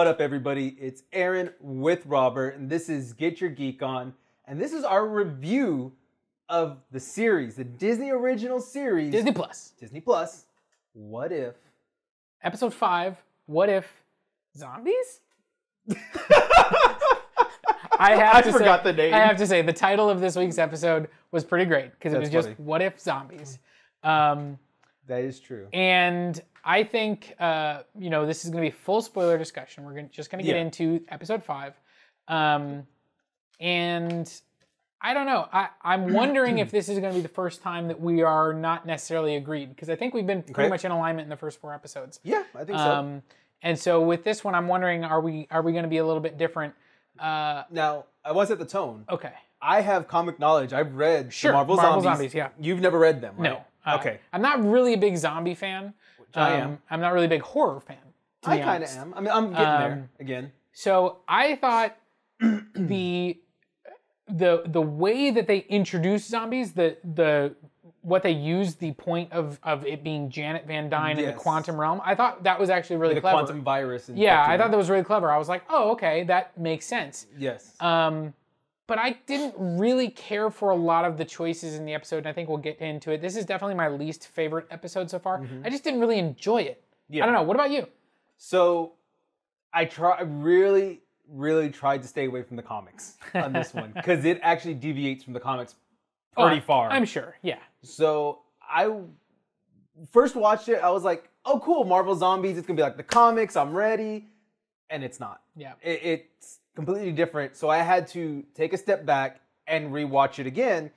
What up, everybody? It's Aaron with Robert, and this is Get Your Geek On. And this is our review of the series, the Disney original series. Disney Plus. Disney Plus. What If? Episode 5, What If Zombies? I forgot the name. I have to say, the title of this week's episode was pretty great because it was That's just funny. What If Zombies? That is true. And I think, this is going to be a full spoiler discussion. We're just going to get into episode 5. And I don't know. I'm wondering if this is going to be the first time that we are not necessarily agreed, because I think we've been pretty much in alignment in the first 4 episodes. Yeah, I think so. And so with this one, I'm wondering, are we going to be a little bit different? Now, I want to set the tone. Okay. I have comic knowledge. I've read the Marvel Zombies. Yeah. You've never read them, right? No. Okay. I'm not really a big zombie fan. I am. I'm not really a big horror fan, to I be kind of honest. am. I mean, I'm getting there again. So I thought the way that they introduced zombies, what they used, the point of it being Janet Van Dyne in the quantum realm, I thought that was actually really clever. The quantum virus. Yeah, I thought that was really clever. I was like, oh, okay, that makes sense. Yes. But I didn't really care for a lot of the choices in the episode, and I think we'll get into it. This is definitely my least favorite episode so far. I just didn't really enjoy it. Yeah. I don't know. What about you? So, I really tried to stay away from the comics on this one, because it actually deviates from the comics pretty far. I'm sure, yeah. So, I first watched it, I was like, oh cool, Marvel Zombies, it's going to be like the comics, I'm ready. And it's not. Yeah. It's completely different. So I had to take a step back and rewatch it again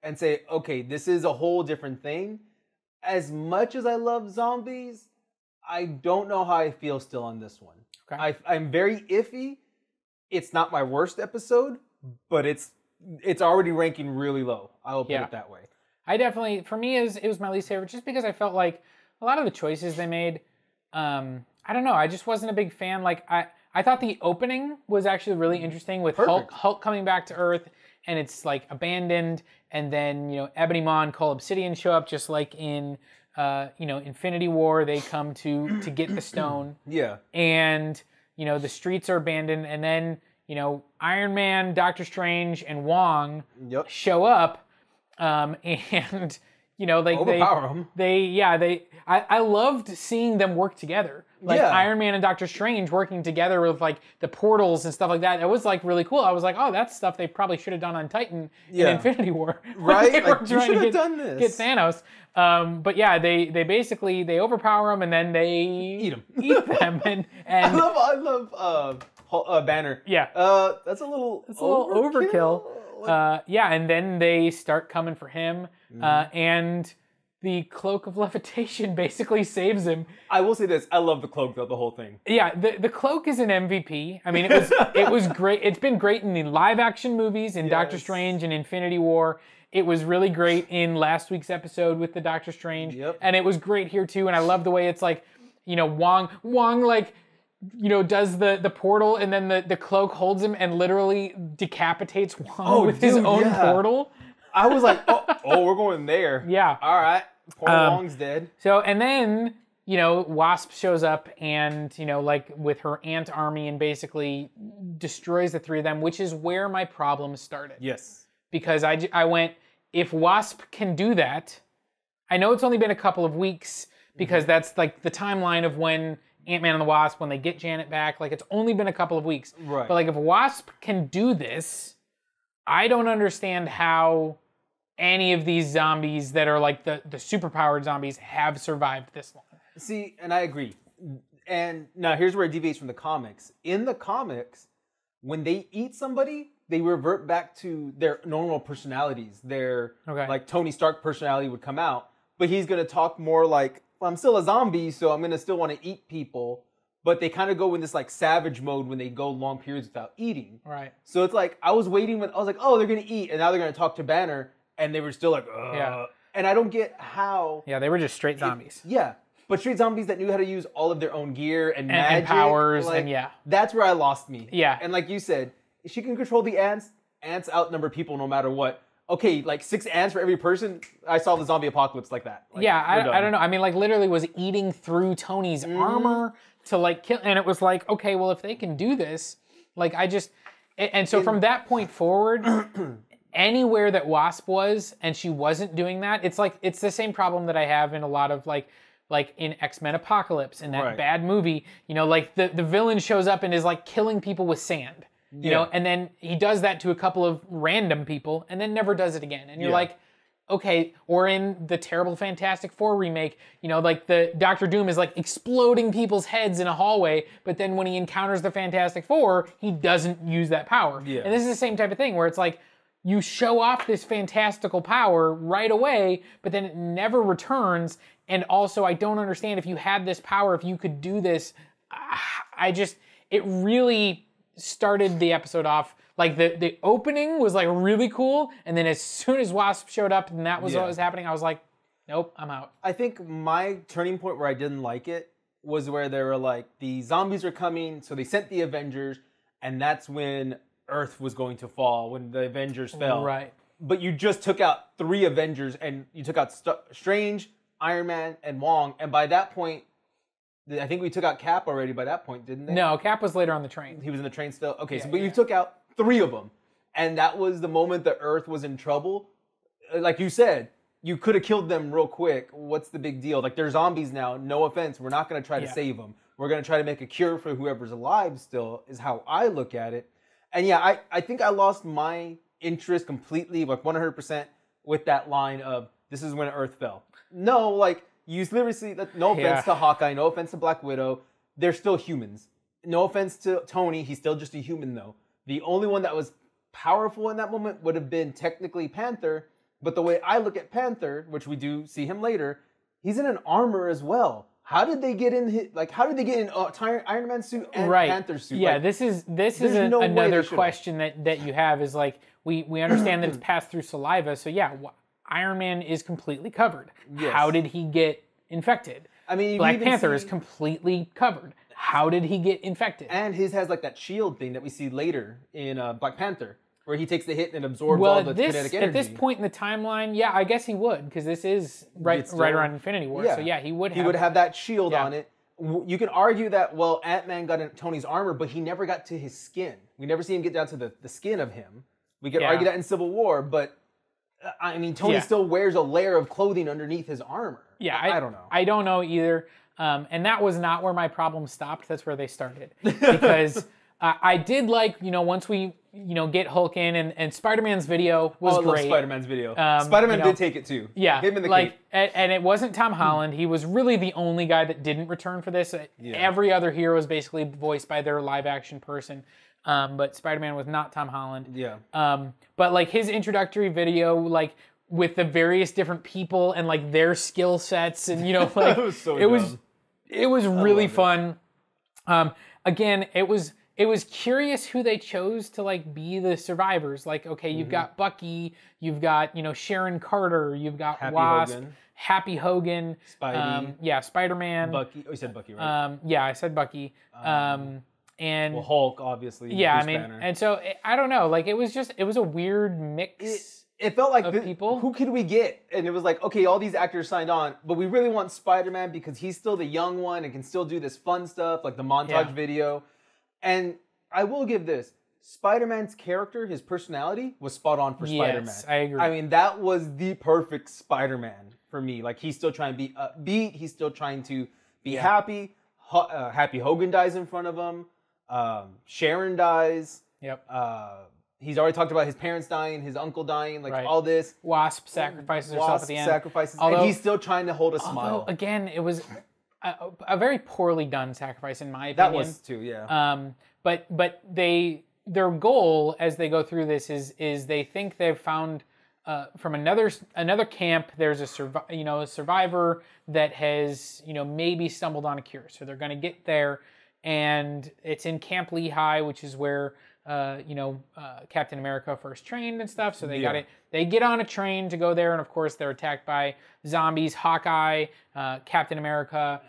and say, okay, this is a whole different thing. As much as I love zombies, I don't know how I feel still on this one. Okay. I'm very iffy. It's not my worst episode, but it's already ranking really low. I will put it that way. I definitely, for me, it was my least favorite, just because I felt like a lot of the choices they made, I don't know, I just wasn't a big fan. Like, I thought the opening was actually really interesting with Hulk coming back to Earth, and it's like abandoned, and then, Ebony Maw and Cull Obsidian show up, just like in, Infinity War. They come to get the stone. Yeah. And, the streets are abandoned, and then, Iron Man, Doctor Strange, and Wong show up, and... overpower them. I loved seeing them work together. Like Iron Man and Doctor Strange working together with like the portals and stuff like that. It was like really cool. I was like, oh, that's stuff they probably should have done on Titan in Infinity War. Right? They were you should have done this. Get Thanos. But yeah, they basically, they overpower them and then they eat them. And I love Banner. Yeah. That's a little overkill. And then they start coming for him, and the Cloak of Levitation basically saves him. I will say this: I love the cloak, though, the whole thing. Yeah, the cloak is an MVP. I mean, it was great. It's been great in the live action movies, in Doctor Strange and Infinity War. It was really great in last week's episode with the Doctor Strange, and it was great here too. And I love the way it's like, Wong like, does the portal, and then the cloak holds him and literally decapitates Wong with his own portal. I was like, oh, we're going there. Yeah. All right. Poor Wong's dead. So, and then, Wasp shows up and, like with her ant army, and basically destroys the 3 of them, which is where my problem started. Yes. Because I went, if Wasp can do that, I know it's only been a couple of weeks, because that's like the timeline of when Ant-Man and the Wasp, when they get Janet back, like it's only been a couple of weeks. Right. But like if Wasp can do this, I don't understand how any of these zombies that are like the superpowered zombies have survived this long. See, and I agree. And now here's where it deviates from the comics. In the comics, when they eat somebody, they revert back to their normal personalities. Their like Tony Stark personality would come out, but he's gonna talk more like, well, I'm still a zombie, so I'm gonna still want to eat people. But they kind of go in this like savage mode when they go long periods without eating. Right. So it's like I was waiting when I was like, oh, they're gonna eat, and now they're gonna talk to Banner, and they were still like, ugh. Yeah. And I don't get how. Yeah, they were just straight zombies. But straight zombies that knew how to use all of their own gear and magic. And powers, like, and that's where I lost me. Yeah. And like you said, she can control the ants. Ants outnumber people no matter what. Okay, like 6 ants for every person. I saw the zombie apocalypse like that. Like, I don't know. I mean, like literally was eating through Tony's armor, to like kill. And it was like, okay, well, if they can do this, like and so from that point forward, anywhere that Wasp was and she wasn't doing that, it's the same problem that I have in a lot of like in X-Men Apocalypse, in that bad movie, you know, like the villain shows up and is like killing people with sand, you know, and then he does that to a couple of random people and then never does it again. And you're like, okay, or in the terrible Fantastic Four remake, you know, like the Doctor Doom is like exploding people's heads in a hallway, but then when he encounters the Fantastic Four, he doesn't use that power. Yeah. And this is the same type of thing where it's like, you show off this fantastical power right away, but then it never returns. And also, I don't understand if you had this power, if you could do this. It really started the episode off. Like the opening was like really cool, and then as soon as Wasp showed up and that was what was happening, I was like, nope, I'm out. I think my turning point where I didn't like it was where they were like, the zombies are coming, so they sent the Avengers, and that's when Earth was going to fall, when the Avengers fell. Right. But you just took out 3 Avengers, and you took out Strange, Iron Man, and Wong, and by that point, I think we took out Cap already by that point, didn't they? No, Cap was later on the train. He was in the train still? Okay, but you took out 3 of them. And that was the moment that Earth was in trouble. Like you said, you could have killed them real quick. What's the big deal? Like, they're zombies now. No offense. We're not going to try to save them. We're going to try to make a cure for whoever's alive still, is how I look at it. And yeah, I think I lost my interest completely, like 100%, with that line of, this is when Earth fell. No, like, you literally see, no offense to Hawkeye, no offense to Black Widow. They're still humans. No offense to Tony. He's still just a human, though. The only one that was powerful in that moment would have been technically Panther, but the way I look at Panther, which we do see him later, he's in an armor as well. How did they get in? How did they get in Iron Man suit and Panther suit? Yeah, like, this is another question that you have is like we understand that it's passed through saliva, so yeah, Iron Man is completely covered. Yes. How did he get infected? I mean, Black Panther is completely covered. How did he get infected? And his has like that shield thing that we see later in Black Panther, where he takes the hit and absorbs all the kinetic energy. At this point in the timeline, yeah, I guess he would, because this is right around Infinity War. Yeah. So yeah, he would have that shield on it. You can argue that, well, Ant-Man got in Tony's armor, but he never got to his skin. We never see him get down to the skin of him. We could argue that in Civil War, but I mean, Tony still wears a layer of clothing underneath his armor. Yeah, I don't know. I don't know either. And that was not where my problem stopped. That's where they started. Because I did like, once we, get Hulk in and Spider-Man's video was great. I love Spider-Man's video. Spider-Man did take it too. Yeah. Give him the cake. And it wasn't Tom Holland. He was really the only guy that didn't return for this. Every other hero was basically voiced by their live action person. But Spider-Man was not Tom Holland. Yeah. But like his introductory video, like with the various different people and like their skill sets and, like it was really fun. Again, it was curious who they chose to like be the survivors. Like, okay, you've got Bucky, you've got, Sharon Carter, you've got Wasp, Happy Hogan, Spidey, Spider-Man, Bucky. Oh, you said Bucky, right? Yeah, I said Bucky. And Hulk, obviously. Yeah, Bruce Banner. And so I don't know. Like, it was a weird mix. It felt like people. Who could we get? And it was like, okay, all these actors signed on, but we really want Spider-Man because he's still the young one and can still do this fun stuff, like the montage video. And I will give this. Spider-Man's character, his personality, was spot on for Spider-Man. Yes, I agree. I mean, that was the perfect Spider-Man for me. Like, he's still trying to be upbeat. He's still trying to be happy. Happy Hogan dies in front of him. Sharon dies. Yep. He's already talked about his parents dying, his uncle dying, like all this. Wasp sacrifices herself at the end. And he's still trying to hold a smile. Again, it was a very poorly done sacrifice, in my opinion. That was too, yeah. But their goal as they go through this is they think they've found from another camp. There's a survivor that has maybe stumbled on a cure, so they're going to get there, and it's in Camp Lehigh, which is where Captain America first trained and stuff. So they get on a train to go there, and of course they're attacked by zombies. Hawkeye, Captain America,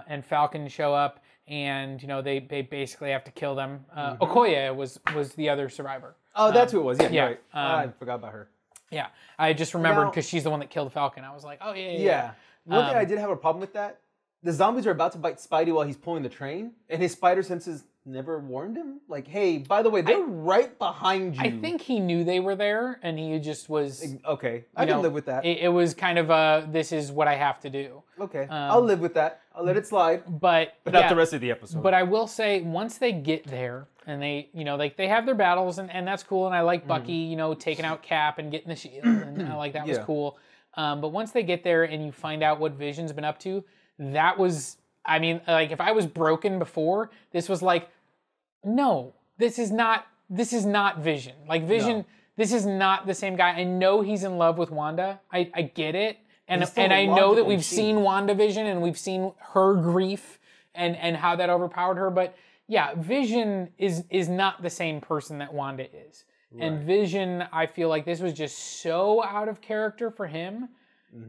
and Falcon show up, and they basically have to kill them. Okoye was the other survivor. Oh, that's who it was. Yeah. Right. I forgot about her. Yeah, I just remembered because she's the one that killed Falcon. I was like, oh yeah. One thing I did have a problem with that the zombies are about to bite Spidey while he's pulling the train, and his spider senses never warned him? Like, hey, by the way, they're right behind you. I think he knew they were there, and he just was... Okay, I can live with that. It was kind of this is what I have to do. Okay, I'll live with that. I'll let it slide. But not the rest of the episode. But I will say, once they get there, and they, they have their battles, and that's cool, and I like Bucky, taking out Cap and getting the shield, and I like that was cool. But once they get there and you find out what Vision's been up to, that was... I mean, like, if I was broken before, this was like, no, this is not Vision. Like, Vision, this is not the same guy. I know he's in love with Wanda. I get it. And I know that we've seen WandaVision and we've seen her grief and how that overpowered her. But yeah, Vision is not the same person that Wanda is. Right. And Vision, I feel like this was just so out of character for him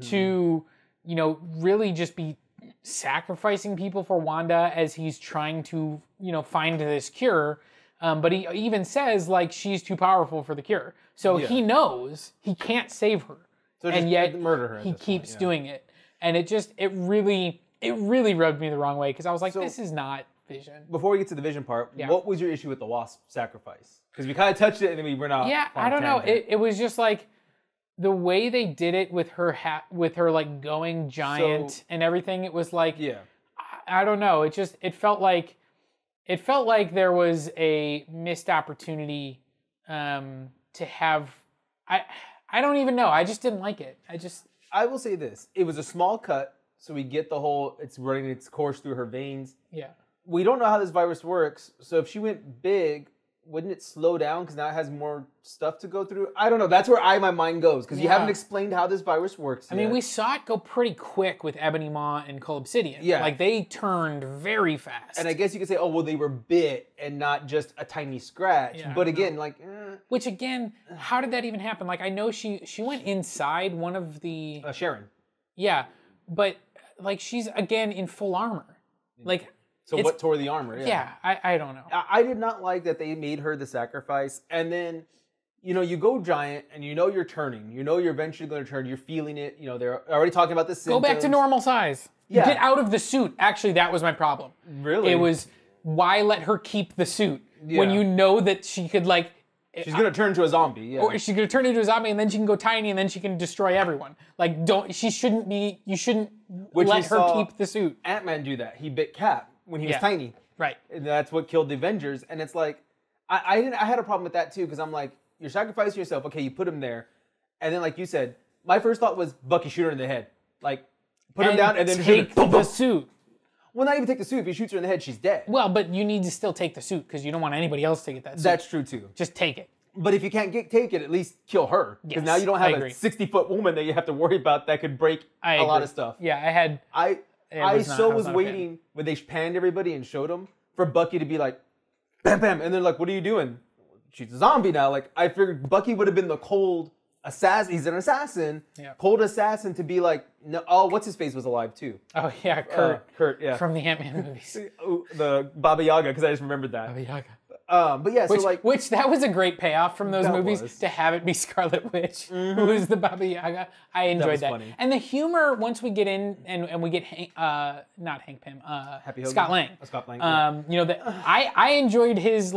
to, really just be sacrificing people for Wanda as he's trying to, find this cure. But he even says, like, she's too powerful for the cure. So he knows he can't save her. So and yet murder her he keeps doing it. And it really rubbed me the wrong way because I was like, this is not Vision. Before we get to the Vision part, what was your issue with the Wasp sacrifice? Because we kind of touched it and then we went out. Yeah, I don't know. It was just like, the way they did it with her like going giant and everything, it was like, I don't know. It felt like there was a missed opportunity to have. I don't even know. I just didn't like it. I will say this: it was a small cut, so we get the whole. It's running its course through her veins. Yeah. We don't know how this virus works, so if she went big, wouldn't it slow down because now it has more stuff to go through? I don't know. That's where my mind goes because you haven't explained how this virus works yet. I mean, we saw it go pretty quick with Ebony Maw and Cull Obsidian. Yeah. Like, they turned very fast. And I guess you could say, oh, well, they were bit and not just a tiny scratch. Yeah. But again, like... Which, again, how did that even happen? Like, I know she went inside one of the... Sharon. Yeah. But, like, she's, again, in full armor. Like... So what tore the armor? Yeah, I don't know. I did not like that they made her the sacrifice. And then, you go giant and you're turning. You're eventually going to turn. You're feeling it. They're already talking about the symptoms. Go back to normal size. Yeah. Get out of the suit. Actually, that was my problem. Really? It was, why let her keep the suit when you know that she could, like... She's going to turn into a zombie, yeah. Or she's going to turn into a zombie and then she can go tiny and then she can destroy everyone. Like, you shouldn't let her keep the suit. Ant-Man do that. He bit Cap when he was tiny. Right. And that's what killed the Avengers. And it's like, I had a problem with that too, because I'm like, you're sacrificing yourself. Okay, you put him there. And then, like you said, my first thought was Bucky shoot her in the head. Like, put him down and then take the suit. Well, not even take the suit. If he shoots her in the head, she's dead. Well, but you need to still take the suit because you don't want anybody else to get that suit. That's true too. Just take it. But if you can't take it, at least kill her. Because now you don't have a 60-foot woman that you have to worry about that could break a lot of stuff. Yeah, I was waiting when they panned everybody and showed them for Bucky to be like, bam, bam. And they're like, what are you doing? She's a zombie now. Like, I figured Bucky would have been the cold assassin. He's an assassin. Yeah. Cold assassin to be like, no, oh, what's his face was alive too. Oh, yeah, Kurt. Kurt, yeah. From the Ant-Man movies. The Baba Yaga, because I just remembered that. Baba Yaga. But yeah, which that was a great payoff from those movies to have it be Scarlet Witch, who is the Baba Yaga. I enjoyed that. Funny. And the humor once we get in and we get not Hank Pym, Scott Lang. Scott Lang. I enjoyed his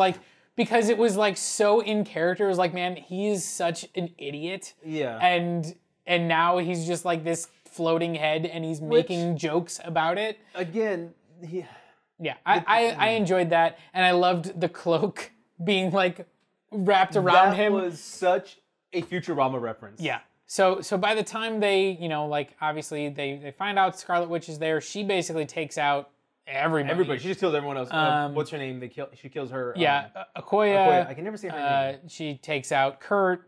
because it was so in character. It was like, man, he is such an idiot. Yeah. And now he's just like this floating head, and he's making jokes about it. Again, Yeah, I enjoyed that, and I loved the cloak being wrapped around him. That was such a Futurama reference. Yeah. So by the time they, obviously they find out Scarlet Witch is there, she basically takes out everybody. Everybody. She just kills everyone else. What's her name? She kills her. Yeah, Okoye. I can never say her name. She takes out Kurt.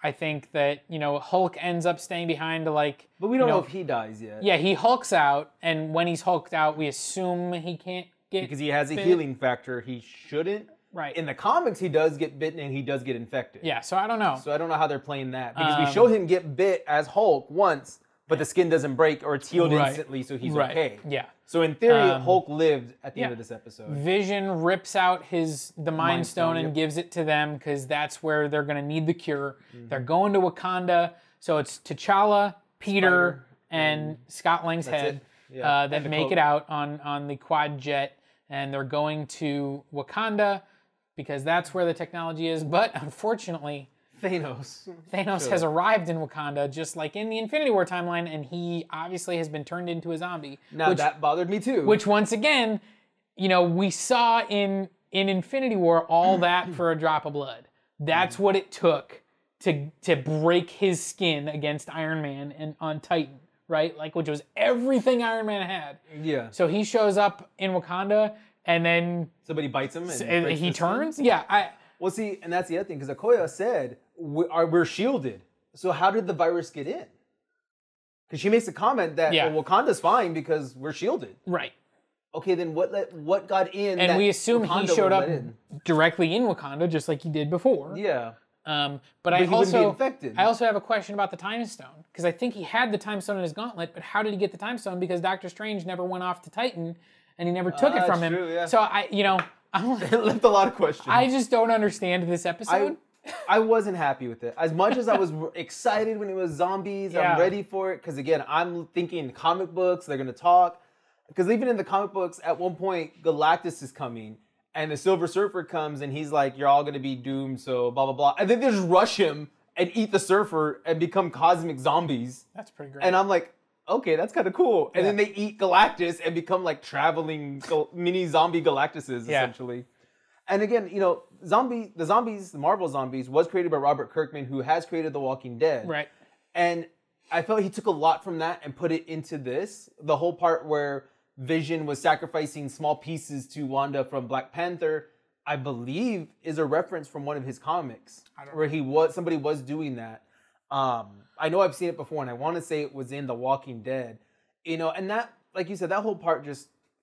I think that, Hulk ends up staying behind to But we don't know if he dies yet. Yeah, he hulks out, and when he's hulked out, we assume he can't get because he has a healing factor. He shouldn't. Right. In the comics, he does get bitten and he does get infected. Yeah, so I don't know. So I don't know how they're playing that. Because we show him get bit as Hulk once, but the skin doesn't break or it's healed instantly, so he's okay. Yeah. So in theory, Hulk lived at the end of this episode. Vision rips out the Mind Stone and gives it to them because that's where they're going to need the cure. Mm-hmm. They're going to Wakanda, so it's T'Challa, Peter, and Scott Lang's head. that make it out on the quad jet, and they're going to Wakanda because that's where the technology is. But unfortunately, Thanos has arrived in Wakanda, just like in the Infinity War timeline, and he obviously has been turned into a zombie. Now that bothered me too. Which once again, we saw in Infinity War all that for a drop of blood. That's what it took to break his skin against Iron Man and on Titan, right? Like, which was everything Iron Man had. Yeah. So he shows up in Wakanda, and then somebody bites him, and he turns. Skin. Yeah. Well, see, and that's the other thing, because Okoye said we're shielded. So how did the virus get in? Because she makes a comment that Wakanda's fine because we're shielded. Right. Okay, then what got in? And we assume he showed up directly in Wakanda, just like he did before. Yeah. But I also have a question about the Time Stone, because I think he had the Time Stone in his gauntlet, but how did he get the Time Stone? Because Doctor Strange never went off to Titan, and he never took it from him. True, yeah. So it left a lot of questions. I just don't understand this episode. I wasn't happy with it. As much as I was excited when it was zombies, I'm ready for it. Because again, I'm thinking comic books, they're going to talk. Because even in the comic books, at one point, Galactus is coming. And the Silver Surfer comes and he's like, you're all going to be doomed, so blah, blah, blah. And then they just rush him and eat the Surfer and become cosmic zombies. That's pretty great. And I'm like, okay, that's kind of cool. And then they eat Galactus and become like traveling mini zombie Galactuses, essentially. And again, the Marvel Zombies was created by Robert Kirkman, who has created The Walking Dead. Right. And I felt he took a lot from that and put it into this. The whole part where Vision was sacrificing small pieces to Wanda from Black Panther, I believe, is a reference from one of his comics where somebody was doing that. I know I've seen it before, and I want to say it was in The Walking Dead. And that, like you said, that whole part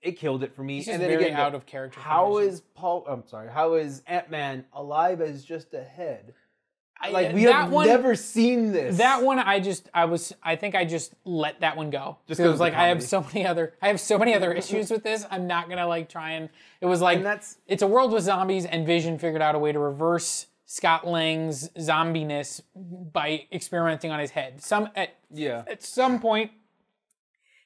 it killed it for me. He's just and then very again, out of character. How is Ant-Man alive as just a head? Like, we have never seen this. That one, I think I just let that one go. Just because it was like, I have so many other issues with this. I'm not gonna try and. It was like, it's a world with zombies, and Vision figured out a way to reverse Scott Lang's zombiness by experimenting on his head. At some point,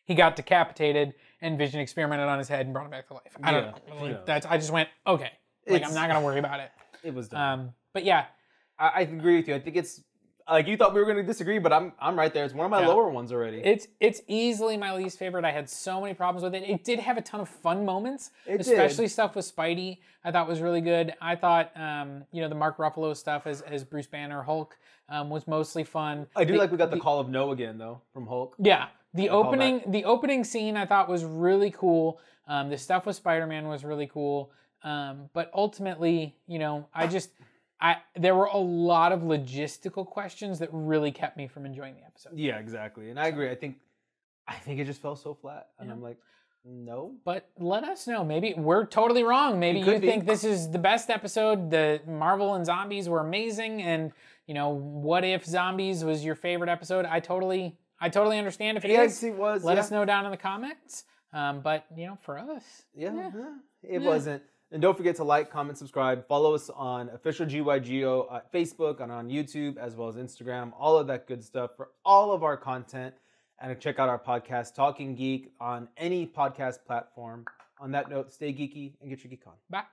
he got decapitated, and Vision experimented on his head and brought him back to life. I don't know. I just went, okay. I'm not gonna worry about it. It was done. But yeah. I agree with you. I think it's like you thought we were going to disagree, but I'm right there. It's one of my lower ones already. It's easily my least favorite. I had so many problems with it. It did have a ton of fun moments, especially stuff with Spidey. I thought was really good. I thought the Mark Ruffalo stuff as Bruce Banner Hulk was mostly fun. I do like we got the call of no again though from Hulk. Yeah, the opening scene I thought was really cool. The stuff with Spider-Man was really cool. But ultimately, there were a lot of logistical questions that really kept me from enjoying the episode. Yeah, exactly. And I agree. I think it just fell so flat. And I'm like, no. But let us know. Maybe we're totally wrong. Maybe you think this is the best episode. The Marvel and zombies were amazing. And, what if zombies was your favorite episode? I totally understand if it is. It was. Let us know down in the comments. But, for us. It wasn't. And don't forget to like, comment, subscribe. Follow us on official GYGO at Facebook and on YouTube, as well as Instagram. All of that good stuff for all of our content. And check out our podcast, Talking Geek, on any podcast platform. On that note, stay geeky and get your geek on. Bye.